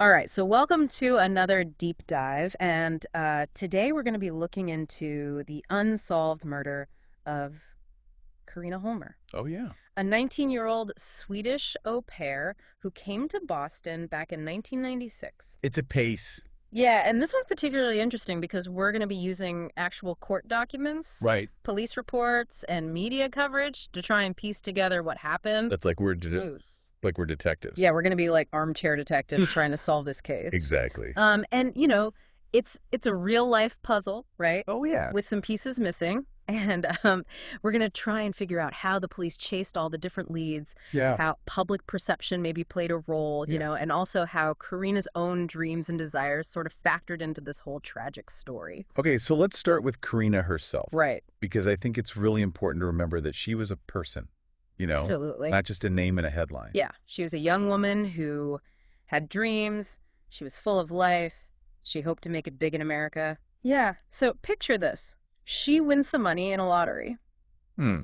All right, so welcome to another deep dive, and today we're going to be looking into the unsolved murder of Karina Holmer, Oh, yeah. a 19-year-old Swedish au pair who came to Boston back in 1996. It's a pace. Yeah, and this one's particularly interesting because we're going to be using actual court documents, Right. police reports, and media coverage to try and piece together what happened. That's like we're detectives. Yeah, we're going to be like armchair detectives trying to solve this case. Exactly. And it's a real life puzzle, right? Oh, yeah. With some pieces missing. And we're going to try and figure out how the police chased all the different leads, Yeah. how public perception maybe played a role, and also how Karina's own dreams and desires sort of factored into this whole tragic story. Okay, so let's start with Karina herself. Right. Because I think it's really important to remember that she was a person, Absolutely. not just a name and a headline. Yeah. She was a young woman who had dreams. She was full of life. She hoped to make it big in America. Yeah. So picture this. She wins some money in a lottery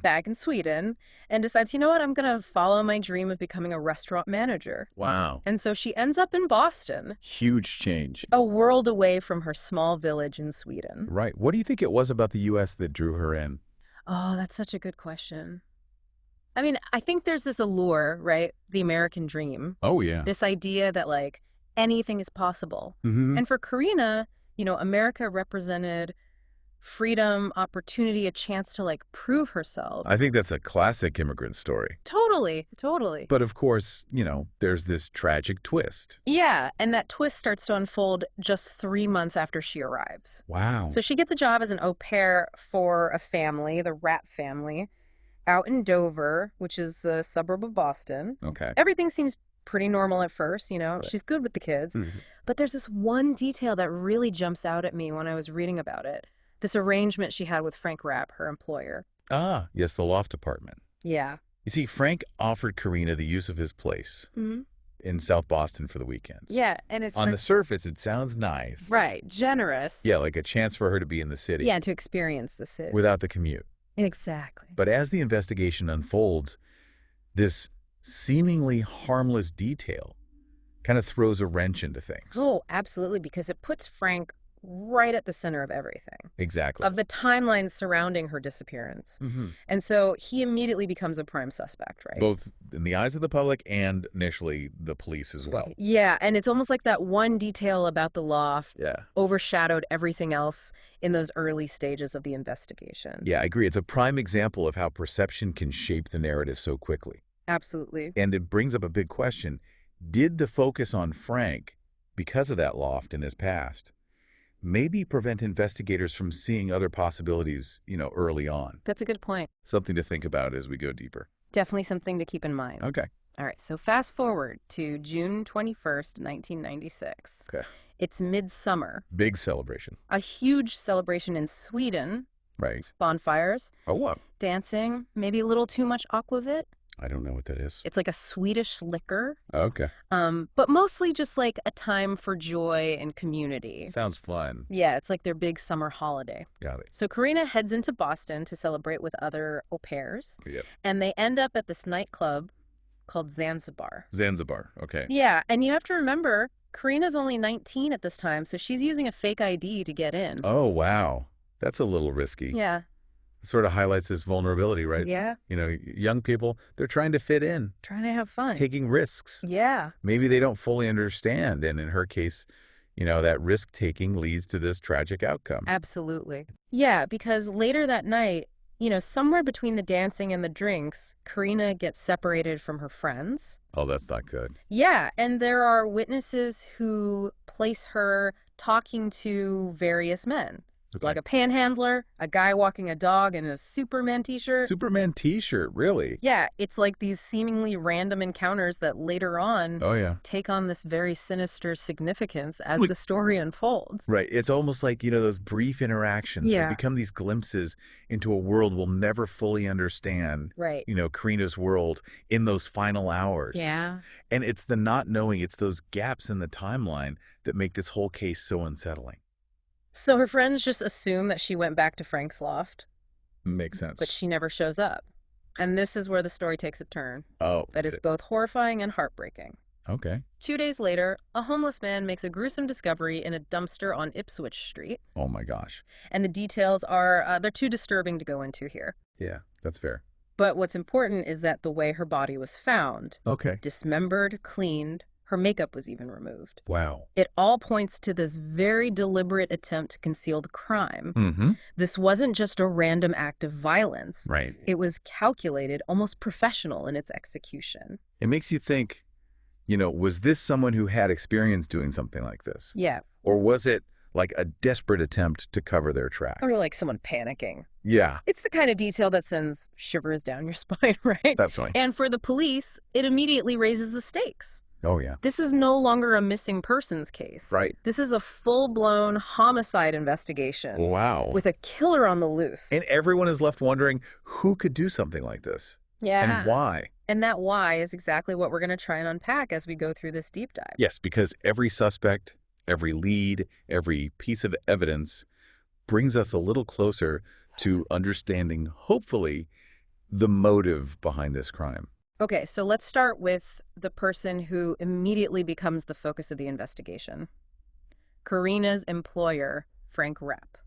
back in Sweden and decides, you know what, I'm going to follow my dream of becoming a restaurant manager. Wow. And so she ends up in Boston, Huge change. a world away from her small village in Sweden. Right. What do you think it was about the U.S. that drew her in? Oh, that's such a good question. I mean, I think there's this allure, right? The American dream. Oh, yeah. This idea that, like, anything is possible. Mm-hmm. And for Karina, America represented freedom, opportunity, a chance to, like, prove herself. I think that's a classic immigrant story. Totally, totally. But of course, there's this tragic twist. Yeah, and that twist starts to unfold just 3 months after she arrives. Wow. So she gets a job as an au pair for a family, the Rat family, out in Dover, which is a suburb of Boston. Okay. Everything seems pretty normal at first, She's good with the kids. Mm-hmm. But there's this one detail that really jumps out at me when I was reading about it. This arrangement she had with Frank Rapp, her employer. Ah, yes, the loft apartment. Yeah. You see, Frank offered Karina the use of his place in South Boston for the weekends. Yeah, and it's On the surface, it sounds nice. right, generous. Yeah, like a chance for her to be in the city. Yeah, to experience the city. Without the commute. Exactly. But as the investigation unfolds, this seemingly harmless detail kind of throws a wrench into things. Oh, absolutely, because it puts Frank right at the center of everything, Exactly. of the timeline surrounding her disappearance. Mm-hmm. And so he immediately becomes a prime suspect, right? Both in the eyes of the public and initially the police as well. Yeah, and it's almost like that one detail about the loft Yeah. overshadowed everything else in those early stages of the investigation. Yeah, I agree. It's a prime example of how perception can shape the narrative so quickly. Absolutely. And it brings up a big question. Did the focus on Frank, because of that loft in his past, maybe prevent investigators from seeing other possibilities, early on? That's a good point. Something to think about as we go deeper. Definitely something to keep in mind. Okay. All right, so fast forward to June 21st, 1996. Okay. It's midsummer, Big celebration. a huge celebration in Sweden. Right. Bonfires, Oh, what? dancing, maybe a little too much aquavit. I don't know what that is. It's like a Swedish liquor, Okay. but mostly just like a time for joy and community. Sounds fun. Yeah, it's like their big summer holiday. Got it. So Karina heads into Boston to celebrate with other au pairs, Yep. and they end up at this nightclub called Zanzibar. Zanzibar. Okay. Yeah, and you have to remember, Karina's only 19 at this time, so she's using a fake ID to get in. Oh, wow. That's a little risky. Yeah. It sort of highlights this vulnerability, right? Yeah, Young people, they're trying to fit in, trying to have fun. taking risks. Yeah. Maybe they don't fully understand. And in her case, that risk-taking leads to this tragic outcome. Absolutely. Yeah, because later that night, somewhere between the dancing and the drinks, Karina gets separated from her friends. Oh, that's not good. Yeah, and there are witnesses who place her talking to various men. Like a panhandler, a guy walking a dog in a Superman t-shirt. Superman t-shirt, really? Yeah, it's like these seemingly random encounters that later on Oh, yeah. take on this very sinister significance as Like- the story unfolds. Right. It's almost like, those brief interactions. Yeah. They become these glimpses into a world we'll never fully understand. Right. Karina's world in those final hours. Yeah. And it's the not knowing, it's those gaps in the timeline that make this whole case so unsettling. So her friends just assume that she went back to Frank's loft, Makes sense. but she never shows up. And this is where the story takes a turn Oh. that is both horrifying and heartbreaking. Okay. 2 days later, a homeless man makes a gruesome discovery in a dumpster on Ipswich Street. Oh my gosh. And the details are, they're too disturbing to go into here. Yeah, that's fair. But what's important is that the way her body was found, Okay. dismembered, cleaned, her makeup was even removed. Wow. It all points to this very deliberate attempt to conceal the crime. Mm-hmm. This wasn't just a random act of violence. Right. It was calculated, almost professional in its execution. It makes you think, was this someone who had experience doing something like this? Yeah. Or was it like a desperate attempt to cover their tracks? Or like someone panicking. Yeah. It's the kind of detail that sends shivers down your spine, right? Definitely. And for the police, it immediately raises the stakes. Oh, yeah. This is no longer a missing persons case. Right. This is a full-blown homicide investigation. Wow. With a killer on the loose. And everyone is left wondering who could do something like this. Yeah. And why. And that why is exactly what we're going to try and unpack as we go through this deep dive. Yes, because every suspect, every lead, every piece of evidence brings us a little closer to understanding, hopefully, the motive behind this crime. Okay, so let's start with the person who immediately becomes the focus of the investigation. Karina's employer, Frank Rapp.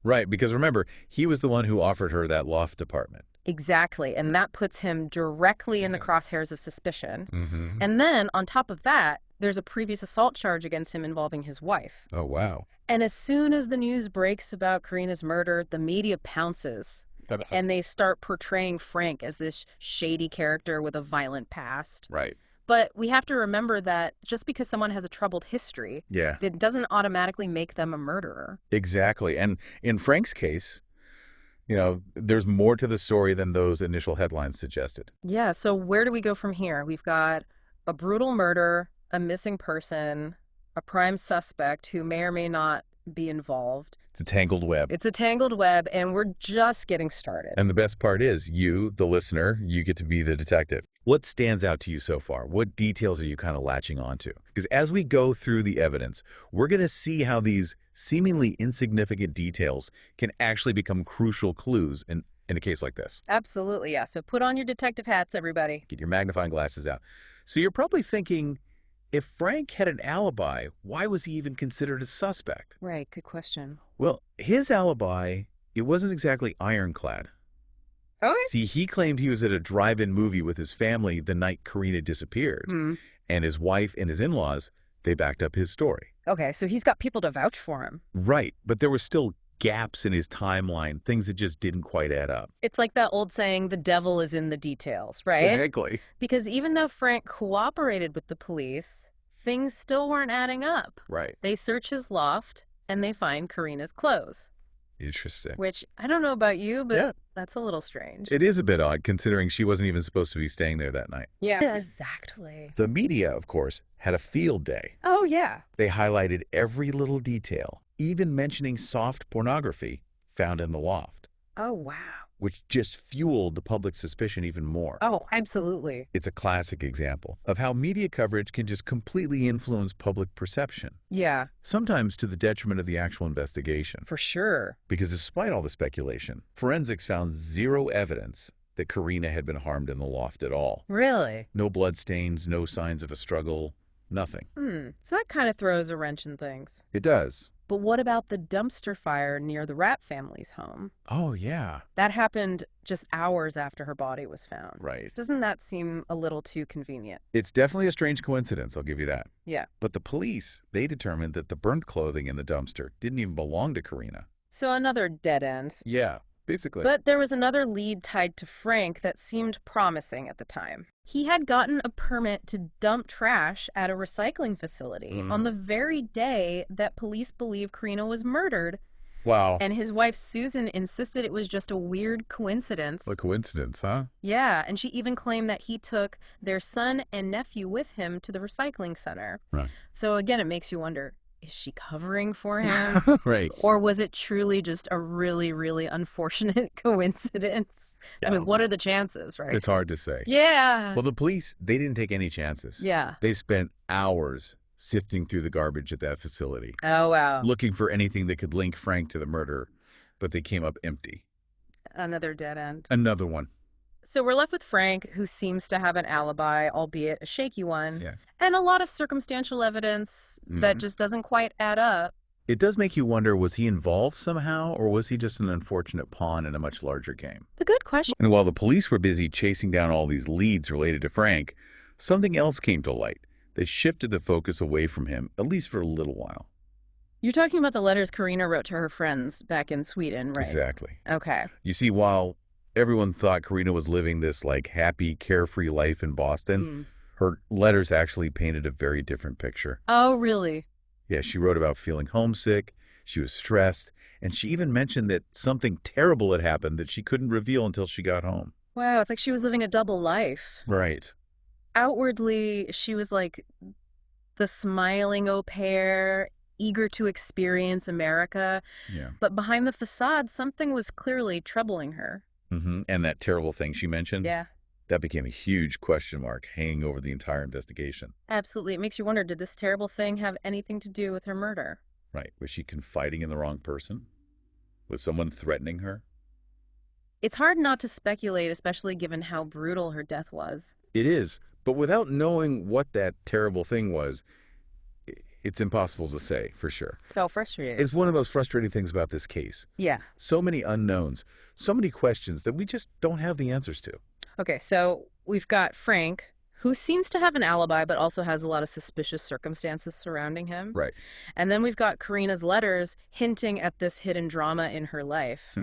Right, because remember, he was the one who offered her that loft apartment. Exactly, and that puts him directly in the crosshairs of suspicion. Mm-hmm. And then, on top of that, there's a previous assault charge against him involving his wife. Oh, wow. And as soon as the news breaks about Karina's murder, the media pounces. And they start portraying Frank as this shady character with a violent past. Right. But we have to remember that just because someone has a troubled history, it doesn't automatically make them a murderer. Exactly. And in Frank's case, there's more to the story than those initial headlines suggested. Yeah, so where do we go from here? We've got a brutal murder, a missing person, a prime suspect who may or may not be involved. It's a tangled web. It's a tangled web, and we're just getting started. And the best part is you, the listener, you get to be the detective. What stands out to you so far? What details are you kind of latching onto? Because as we go through the evidence, we're going to see how these seemingly insignificant details can actually become crucial clues in a case like this. Absolutely, yeah. So put on your detective hats, everybody. Get your magnifying glasses out. So you're probably thinking, if Frank had an alibi, why was he even considered a suspect? Right, good question. Well, his alibi, it wasn't exactly ironclad. Okay. See, he claimed he was at a drive-in movie with his family the night Karina disappeared. And his wife and his in-laws, they backed up his story. Okay, so he's got people to vouch for him. Right, but there were still gaps in his timeline, things that just didn't quite add up. It's like that old saying, the devil is in the details, right? Exactly. Because even though Frank cooperated with the police, things still weren't adding up. Right. They search his loft, and they find Karina's clothes. Interesting. Which, I don't know about you, but that's a little strange. It is a bit odd, considering she wasn't even supposed to be staying there that night. Yeah, exactly. The media, of course, had a field day. Oh, yeah. They highlighted every little detail, even mentioning soft pornography found in the loft. Oh, wow. Which just fueled the public suspicion even more. Oh, absolutely. It's a classic example of how media coverage can just completely influence public perception. Yeah. Sometimes to the detriment of the actual investigation. For sure. Because despite all the speculation, forensics found zero evidence that Karina had been harmed in the loft at all. Really? No bloodstains, no signs of a struggle, nothing. So that kind of throws a wrench in things. It does. But what about the dumpster fire near the Rapp family's home? Oh, yeah. That happened just hours after her body was found. Right. Doesn't that seem a little too convenient? It's definitely a strange coincidence, I'll give you that. Yeah. But the police, they determined that the burnt clothing in the dumpster didn't even belong to Karina. So another dead end. Yeah, basically. But there was another lead tied to Frank that seemed promising at the time. He had gotten a permit to dump trash at a recycling facility on the very day that police believe Karina was murdered. Wow. And his wife, Susan, insisted it was just a weird coincidence. A coincidence, huh? Yeah, and she even claimed that he took their son and nephew with him to the recycling center. Right. So again, it makes you wonder, is she covering for him? Right. Or was it truly just a really, really unfortunate coincidence? Yeah. I mean, what are the chances, right? It's hard to say. Yeah. Well, the police, they didn't take any chances. Yeah. They spent hours sifting through the garbage at that facility. Oh, wow. Looking for anything that could link Frank to the murder, but they came up empty. Another dead end. Another one. So we're left with Frank, who seems to have an alibi, albeit a shaky one, Yeah. and a lot of circumstantial evidence that just doesn't quite add up. It does make you wonder, was he involved somehow, or was he just an unfortunate pawn in a much larger game? It's a good question. And while the police were busy chasing down all these leads related to Frank, something else came to light that shifted the focus away from him, at least for a little while. You're talking about the letters Karina wrote to her friends back in Sweden, right? Exactly. Okay. You see, while everyone thought Karina was living this happy, carefree life in Boston, her letters actually painted a very different picture. Oh, really? Yeah, she wrote about feeling homesick, she was stressed, and she even mentioned that something terrible had happened that she couldn't reveal until she got home. Wow, it's like she was living a double life. Right. Outwardly, she was like the smiling au pair, eager to experience America. Yeah. But behind the facade, something was clearly troubling her. And that terrible thing she mentioned? Yeah. That became a huge question mark hanging over the entire investigation. Absolutely. It makes you wonder, did this terrible thing have anything to do with her murder? Right. Was she confiding in the wrong person? Was someone threatening her? It's hard not to speculate, especially given how brutal her death was. It is. But without knowing what that terrible thing was, it's impossible to say for sure. So frustrating. It's one of those frustrating things about this case. Yeah. So many unknowns, so many questions that we just don't have the answers to. Okay, so we've got Frank, who seems to have an alibi, but also has a lot of suspicious circumstances surrounding him. Right. And then we've got Karina's letters hinting at this hidden drama in her life.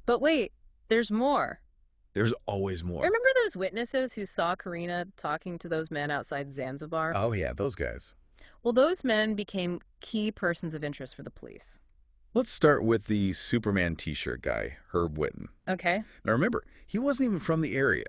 But wait, there's more. There's always more. Remember those witnesses who saw Karina talking to those men outside Zanzibar? Oh, yeah, those guys. Well, those men became key persons of interest for the police. Let's start with the Superman t-shirt guy, Herb Whitten. Okay. Now remember, he wasn't even from the area.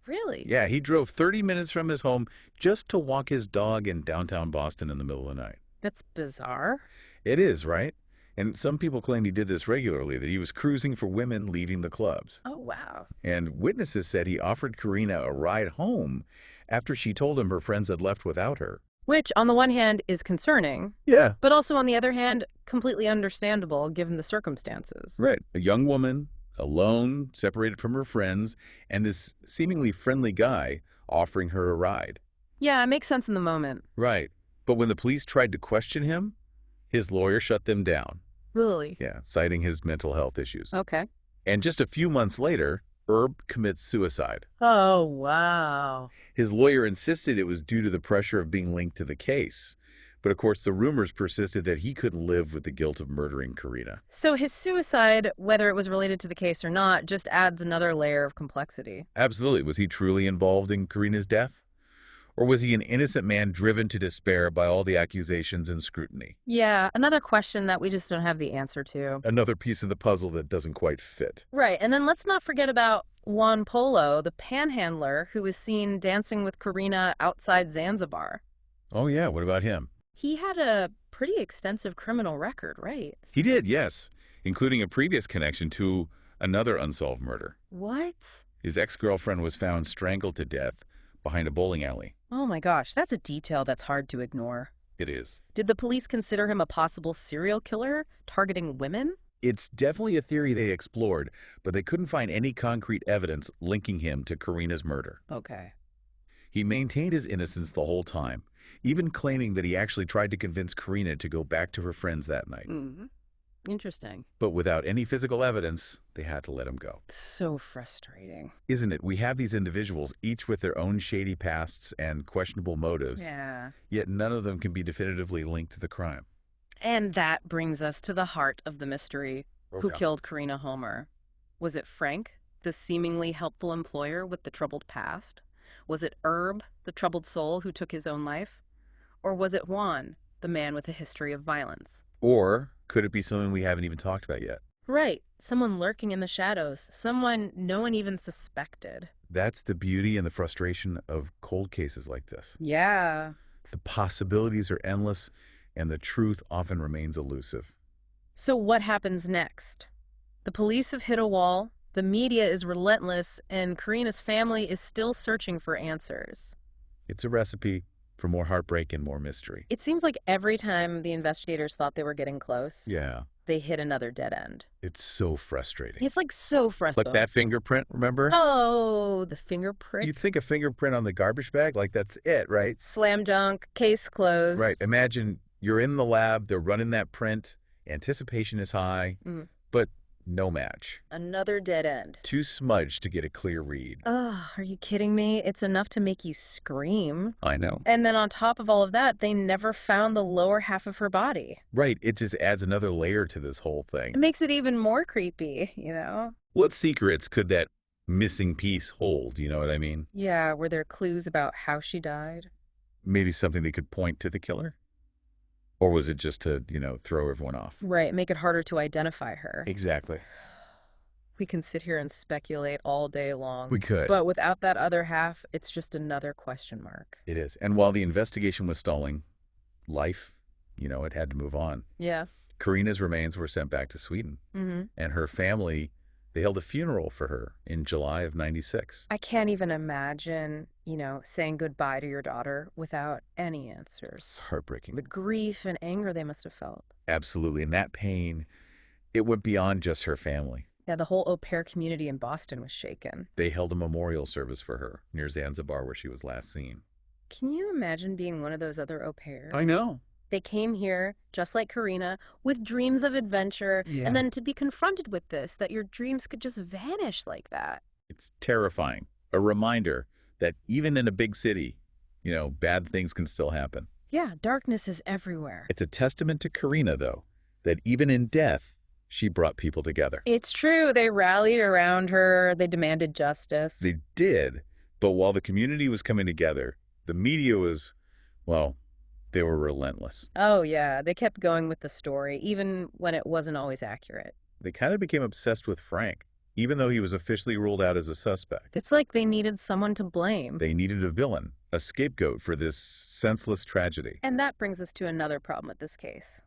Really? Yeah, he drove 30 minutes from his home just to walk his dog in downtown Boston in the middle of the night. That's bizarre. It is, right? And some people claim he did this regularly, that he was cruising for women leaving the clubs. Oh, wow. And witnesses said he offered Karina a ride home after she told him her friends had left without her. Which, on the one hand, is concerning. Yeah. But also, on the other hand, completely understandable given the circumstances. Right. A young woman, alone, separated from her friends, and this seemingly friendly guy offering her a ride. Yeah, it makes sense in the moment. Right. But when the police tried to question him, his lawyer shut them down. Really? Yeah, citing his mental health issues. Okay. And just a few months later, Herb commits suicide. Oh, wow. His lawyer insisted it was due to the pressure of being linked to the case. But of course, the rumors persisted that he couldn't live with the guilt of murdering Karina. So his suicide, whether it was related to the case or not, just adds another layer of complexity. Absolutely. Was he truly involved in Karina's death? Or was he an innocent man driven to despair by all the accusations and scrutiny? Yeah, another question that we just don't have the answer to. Another piece of the puzzle that doesn't quite fit. Right, and then let's not forget about Juan Polo, the panhandler who was seen dancing with Karina outside Zanzibar. Oh yeah, what about him? He had a pretty extensive criminal record, right? He did, yes, including a previous connection to another unsolved murder. What? His ex-girlfriend was found strangled to death behind a bowling alley. Oh my gosh, that's a detail that's hard to ignore. It is. Did the police consider him a possible serial killer targeting women? It's definitely a theory they explored, but they couldn't find any concrete evidence linking him to Karina's murder. Okay. He maintained his innocence the whole time, even claiming that he actually tried to convince Karina to go back to her friends that night. Interesting. But without any physical evidence, they had to let him go. So frustrating. Isn't it? We have these individuals, each with their own shady pasts and questionable motives, Yeah. yet none of them can be definitively linked to the crime. And that brings us to the heart of the mystery. Who Okay. killed Karina Holmer? Was it Frank, the seemingly helpful employer with the troubled past? Was it Herb, the troubled soul who took his own life? Or was it Juan, the man with a history of violence? Or could it be someone we haven't even talked about yet? Right. Someone lurking in the shadows. Someone no one even suspected. That's the beauty and the frustration of cold cases like this. Yeah. The possibilities are endless, and the truth often remains elusive. So what happens next? The police have hit a wall, the media is relentless, and Karina's family is still searching for answers. It's a recipe for more heartbreak and more mystery. It seems like every time the investigators thought they were getting close, Yeah, they hit another dead end. it's so frustrating. It's like so Like frustrating. that fingerprint, remember? Oh, the finger prick. You'd think a fingerprint on the garbage bag, like that's it, right? Slam dunk, case closed. Right. Imagine you're in the lab, they're running that print, anticipation is high, but no match. Another dead end. Too smudged to get a clear read. Ugh, are you kidding me? It's enough to make you scream. I know. And then on top of all of that, they never found the lower half of her body. Right. It just adds another layer to this whole thing. It makes it even more creepy, you know? What secrets could that missing piece hold? You know what I mean? Yeah, were there clues about how she died? Maybe something that could point to the killer? Or was it just to, throw everyone off? Right, make it harder to identify her. Exactly. We can sit here and speculate all day long. We could. But without that other half, it's just another question mark. It is. And while the investigation was stalling, life, it had to move on. Yeah. Karina's remains were sent back to Sweden. And her family, they held a funeral for her in July of '96. I can't even imagine, saying goodbye to your daughter without any answers. It's heartbreaking. The grief and anger they must have felt. Absolutely. And that pain, it went beyond just her family. Yeah, the whole au pair community in Boston was shaken. They held a memorial service for her near Zanzibar where she was last seen. Can you imagine being one of those other au pairs? I know. They came here, just like Karina, with dreams of adventure, and then to be confronted with this, that your dreams could just vanish like that. It's terrifying. A reminder that even in a big city, bad things can still happen. Yeah, darkness is everywhere. It's a testament to Karina, though, that even in death, she brought people together. It's true. They rallied around her. They demanded justice. They did, but while the community was coming together, the media was, well, they were relentless. Oh, yeah. They kept going with the story, even when it wasn't always accurate. They kind of became obsessed with Frank, even though he was officially ruled out as a suspect. It's like they needed someone to blame. They needed a villain, a scapegoat for this senseless tragedy. And that brings us to another problem with this case.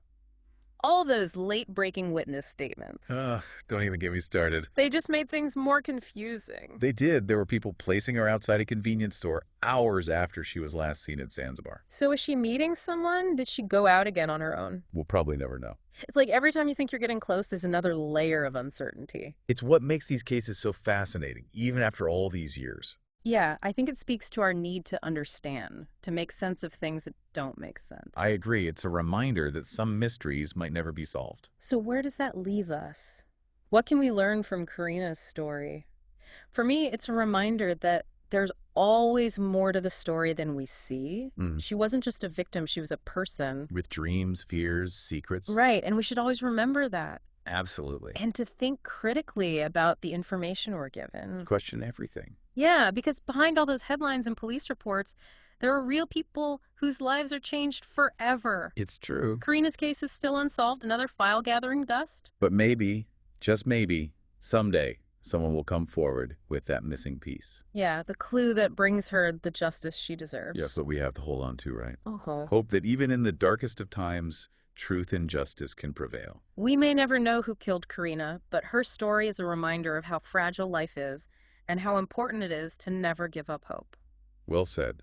All those late-breaking witness statements. Don't even get me started. They just made things more confusing. They did. There were people placing her outside a convenience store hours after she was last seen at Zanzibar. So was she meeting someone? Did she go out again on her own? We'll probably never know. It's like every time you think you're getting close, there's another layer of uncertainty. It's what makes these cases so fascinating, even after all these years. Yeah, I think it speaks to our need to understand, to make sense of things that don't make sense. I agree. It's a reminder that some mysteries might never be solved. So where does that leave us? What can we learn from Karina's story? For me, it's a reminder that there's always more to the story than we see. She wasn't just a victim, she was a person. With dreams, fears, secrets. Right, and we should always remember that. Absolutely. And to think critically about the information we're given. Question everything. Yeah, because behind all those headlines and police reports, there are real people whose lives are changed forever. It's true. Karina's case is still unsolved, another file gathering dust. But maybe, just maybe, someday, someone will come forward with that missing piece. Yeah, the clue that brings her the justice she deserves. Yes, what we have to hold on to, right? Uh-huh. Hope that even in the darkest of times, truth and justice can prevail. We may never know who killed Karina, but her story is a reminder of how fragile life is and how important it is to never give up hope. Well said.